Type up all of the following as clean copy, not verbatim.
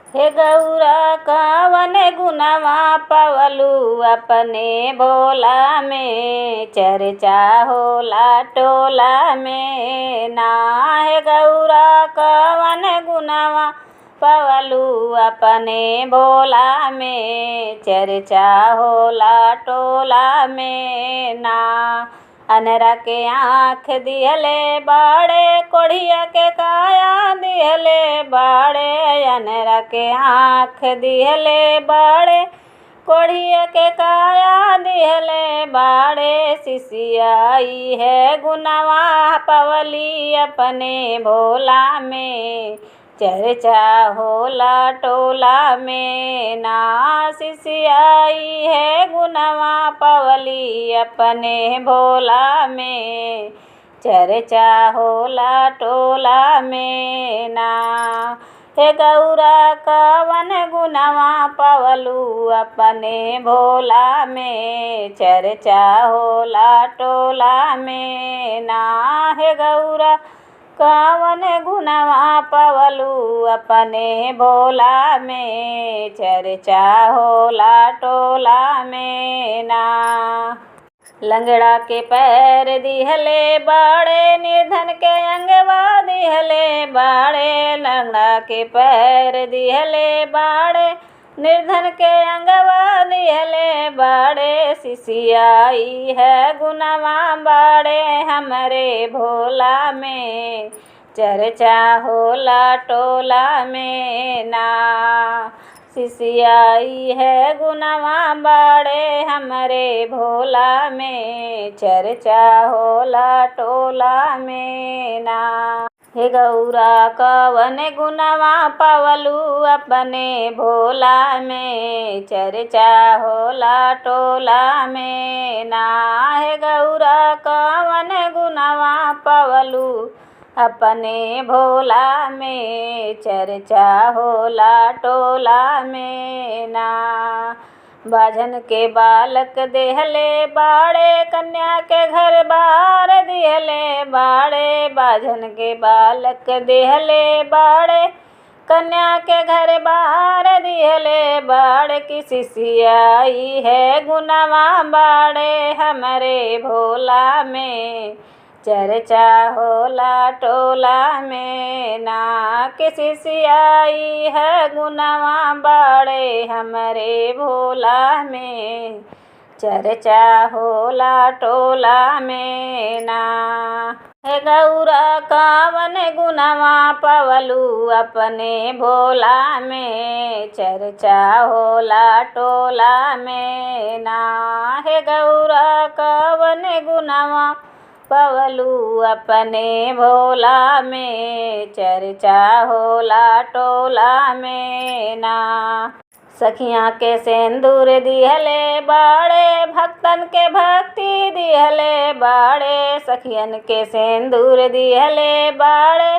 हे गौरा कवन गुनवा पवलू अपने भोला में, चर्चा होला टोला में ना। हे गौरा कवन गुनवा पवलू अपने भोला में, चर्चा होला टोला में ना। अनरा के आँख दिहले बाड़े, कोढ़िया के काया दिहले बाड़े। अनरा के आँख दिहले बाड़े, कोढ़िया के काया दिहले बाड़े। सिसियाई है गुनवा पवली अपने भोला में, चर्चा होला टोला में ना। सिसियाई है गुनवा पवली अपने भोला में, चर्चा होला टोला में ना। हे गौरा कवन गुनवा पवलू अपने भोला में, चर्चा होला टोला में ना। हे गौरा कवन गुनवा पवलू अपने भोला में, चर्चा होला टोला में ना। लंगड़ा के पैर दिहले बाड़े, निर्धन के अंगवा दिहले बाड़े। लंगड़ा के पैर दिहले बाड़े, निर्धन के अंगवा दिहले बाड़े। सिसियाई है गुनवा बाड़े हमरे भोला में, चर्चा होला टोला में ना। सिसियाई है गुनवा बाड़े हमरे भोला में, चर्चा होला टोला में ना। हे गौरा कवन गुनवा पवलू अपने भोला में, चर्चा होला टोला में ना। हे गौरा कवन गुनवा पवलू अपने भोला में, चर्चा होला टोला में ना। बाझन के बालक देहले बाड़े, कन्या के घर बार दिहले बाड़े। बाझन के बालक देहले बाड़े, कन्या के घर बार दिहले बाड़े। की सिसियाई है गुनवा बाड़े हमरे भोला में, चर्चा होला टोला में ना। कि सिसियाई है गुनवा बाड़े हमरे भोला में, चर्चा होला टोला में ना। हे गौरा कवन गुनवा पवलू अपने भोला में, चर्चा होला टोला में ना। हे गौरा कवन गुनवा पवलू अपने भोला में, चर्चा होला टोला में ना। सखियाँ के सिंदूर दिहले बाड़े, भक्तन के भक्ति दिहले बाड़े। सखियन के सिंदूर दिहले बाड़े,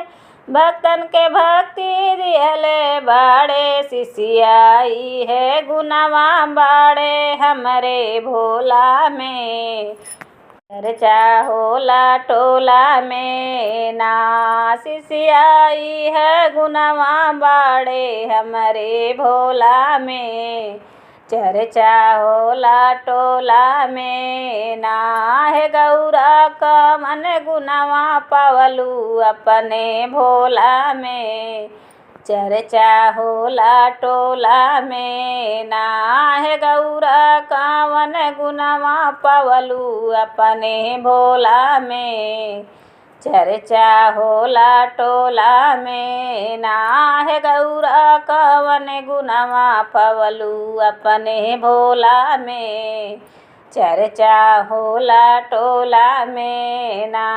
भक्तन के भक्ति दिहले बाड़े। सिसियाई है गुनवा बाड़े हमरे भोला में, चर्चा होला टोला में ना। सिसियाई है गुनवा बाड़े हमरे भोला में, चर्चा होला टोला में ना। हे गौरा कवन गुनवा पवलू अपने भोला में, चर्चा होला टोला में ना। हे गौरा कवन गुनवा पवलू अपने भोला में, चर्चा होला टोला में ना। हे गौरा कवन गुनवा पवलू अपने भोला में, चर्चा होला टोला में ना।